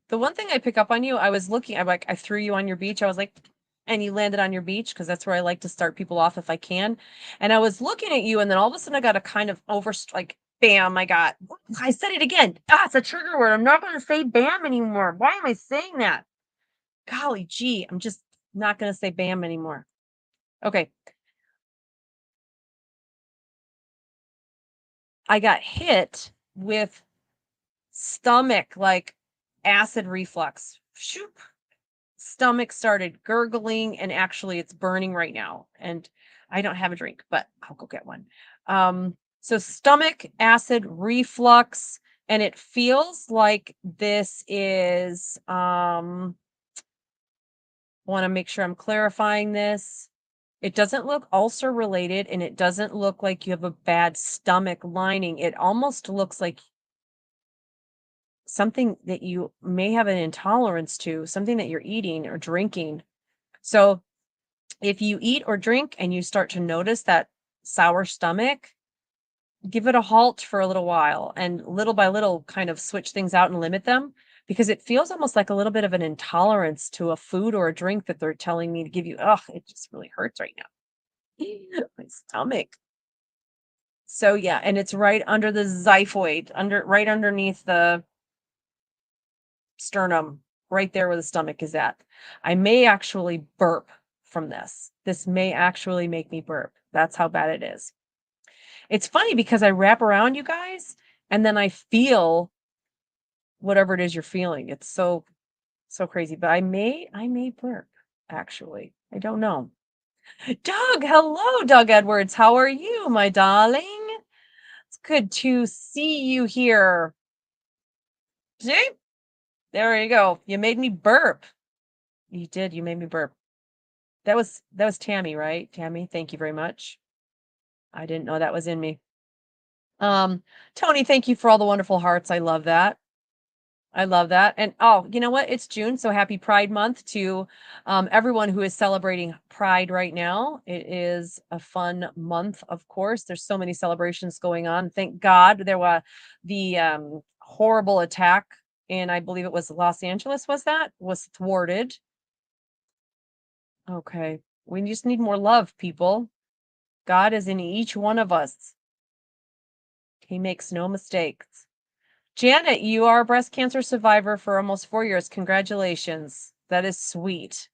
the one thing I pick up on you, I was looking, I threw you on your beach. I was like, and you landed on your beach, because that's where I like to start people off if I can. And I was looking at you, and then all of a sudden I got a kind of like, bam, I said it again. It's a trigger word. I'm not going to say bam anymore. Why am I saying that? Golly gee, I'm just not going to say bam anymore. Okay. I got hit with stomach, like acid reflux. Shoop. Stomach started gurgling, and actually it's burning right now. And I don't have a drink, but I'll go get one. So stomach acid reflux, and it feels like this is, want to make sure I'm clarifying this. It doesn't look ulcer related, and it doesn't look like you have a bad stomach lining. It almost looks like something that you may have an intolerance to, something that you're eating or drinking. So if you eat or drink and you start to notice that sour stomach, give it a halt for a little while, and little by little kind of switch things out and limit them, because it feels almost like a little bit of an intolerance to a food or a drink that they're telling me to give you. Ugh, it just really hurts right now. My stomach. So yeah, and it's right under the xiphoid, right underneath the sternum, right there where the stomach is at. I may actually burp from this. This may actually make me burp. That's how bad it is. It's funny because I wrap around you guys, and then I feel whatever it is you're feeling. It's so crazy, but I may burp actually. I don't know. Doug, hello, Doug Edwards. How are you, my darling? It's good to see you here. See? There you go. You made me burp. You did. You made me burp. That was Tammy, right? Tammy, thank you very much. I didn't know that was in me. Tony, thank you for all the wonderful hearts. I love that. I love that. And oh, you know what? It's June, so happy Pride Month to everyone who is celebrating Pride right now. It is a fun month, of course. There's so many celebrations going on. Thank God there was the horrible attack in, I believe it was Los Angeles, was thwarted. Okay. We just need more love, people. God is in each one of us. He makes no mistakes. Janet, you are a breast cancer survivor for almost 4 years. Congratulations. That is sweet.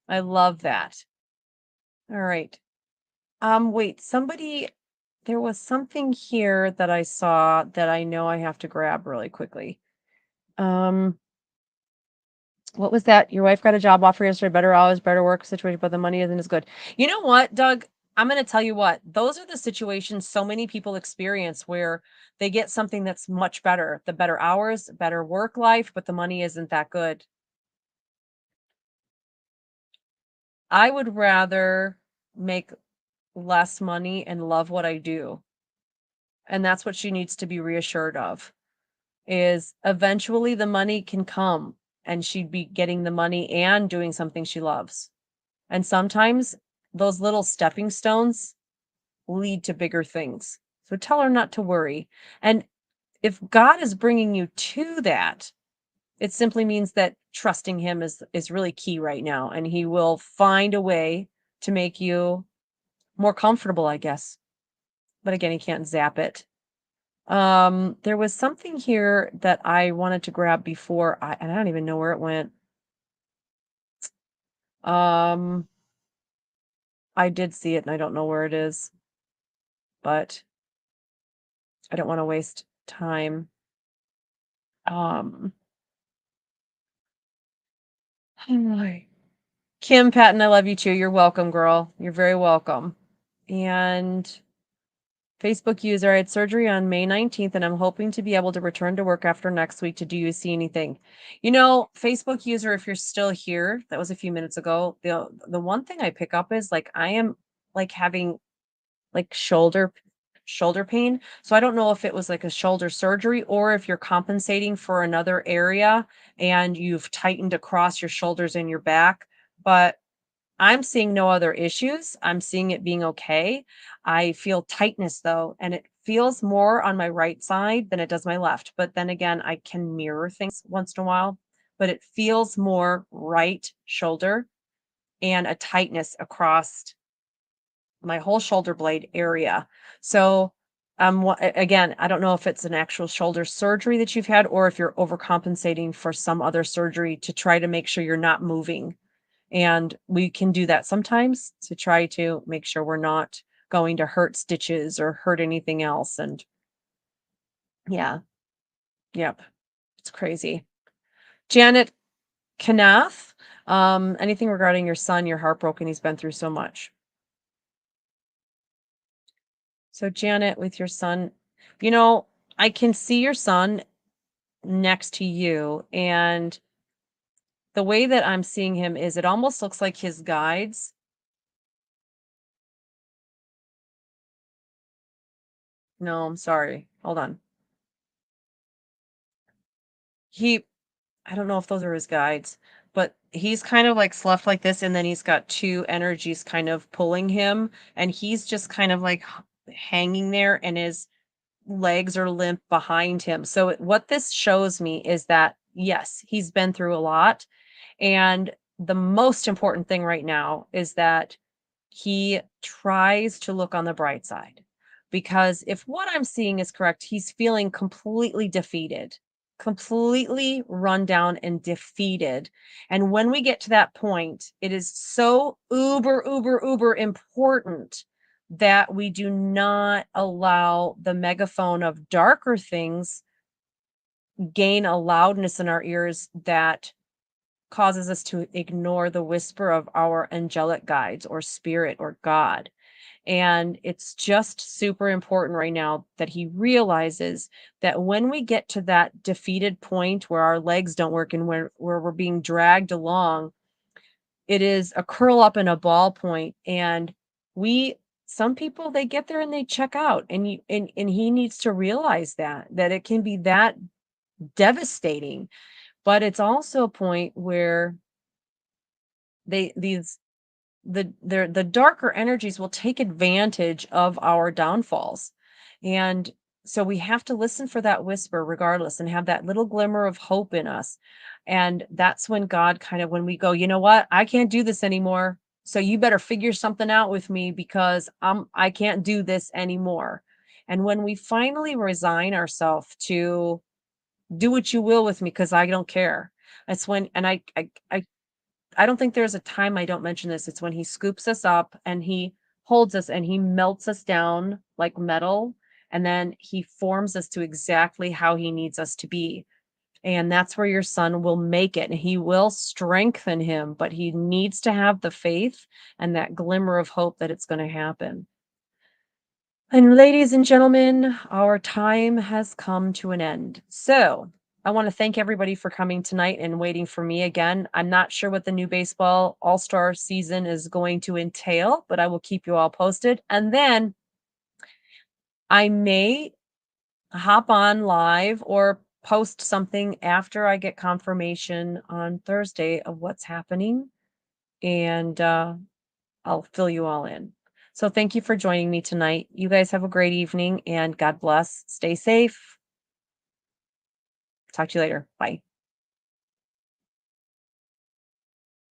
I love that. All right. Wait, there was something here that I saw that I know I have to grab really quickly. Um, what was that? Your wife got a job offer yesterday, better hours, better work situation, but the money isn't as good. You know what, Doug? I'm going to tell you what, those are the situations so many people experience where they get something that's much better, the better hours, better work life, but the money isn't that good. I would rather make less money and love what I do. And that's what she needs to be reassured of, is eventually the money can come and she'd be getting the money and doing something she loves. And sometimes those little stepping stones lead to bigger things. So tell her not to worry. And if God is bringing you to that, it simply means that trusting him is really key right now, and he will find a way to make you more comfortable, I guess. But again, he can't zap it. There was something here that I wanted to grab before and I don't even know where it went. Um, I did see it and I don't know where it is, but I don't want to waste time. Um, Hi. Kim Patton, I love you too. You're welcome, girl. You're very welcome. And Facebook user, I had surgery on May 19th and I'm hoping to be able to return to work after next week. Do you see anything? You know, Facebook user, if you're still here, that was a few minutes ago. The one thing I pick up is like I am like having like shoulder pain. So I don't know if it was like a shoulder surgery or if you're compensating for another area and you've tightened across your shoulders and your back. But I'm seeing no other issues. I'm seeing it being okay. I feel tightness though, and it feels more on my right side than it does my left. But then again, I can mirror things once in a while, but it feels more right shoulder and a tightness across my whole shoulder blade area. So, again, I don't know if it's an actual shoulder surgery that you've had or if you're overcompensating for some other surgery to try to make sure you're not moving. And we can do that sometimes to try to make sure we're not going to hurt stitches or hurt anything else. And yeah, yep, it's crazy. Janet Knath, anything regarding your son? You're heartbroken. He's been through so much. So, Janet, with your son, you know, I can see your son next to you. And the way that I'm seeing him is it almost looks like his guides. No, I'm sorry. Hold on. He I don't know if those are his guides, but he's kind of like sloughed like this, and then he's got two energies kind of pulling him, and he's just kind of like hanging there, and his legs are limp behind him. So what this shows me is that yes, he's been through a lot, and the most important thing right now is that he tries to look on the bright side. Because if what I'm seeing is correct, he's feeling completely defeated, completely run down and defeated. And when we get to that point, it is so uber important that we do not allow the megaphone of darker things gain a loudness in our ears that causes us to ignore the whisper of our angelic guides or spirit or God. And it's just super important right now that he realizes that when we get to that defeated point where our legs don't work and where we're being dragged along, it is a curl up in a ball point. And we, some people, they get there and they check out. And he needs to realize that it can be that devastating. But it's also a point where they these the darker energies will take advantage of our downfalls. And so we have to listen for that whisper regardless and have that little glimmer of hope in us. And that's when God kind of, when we go, you know what, I can't do this anymore. So you better figure something out with me because I can't do this anymore. And when we finally resign ourselves to do what you will with me because I don't care. That's when, and I don't think there's a time I don't mention this. It's when he scoops us up and he holds us and he melts us down like metal. And then he forms us to exactly how he needs us to be. And that's where your son will make it. And he will strengthen him, but he needs to have the faith and that glimmer of hope that it's going to happen. And ladies and gentlemen, our time has come to an end. So I want to thank everybody for coming tonight and waiting for me again. I'm not sure what the new baseball all-star season is going to entail, but I will keep you all posted. And then I may hop on live or post something after I get confirmation on Thursday of what's happening. And I'll fill you all in. So thank you for joining me tonight. You guys have a great evening and God bless. Stay safe. Talk to you later. Bye.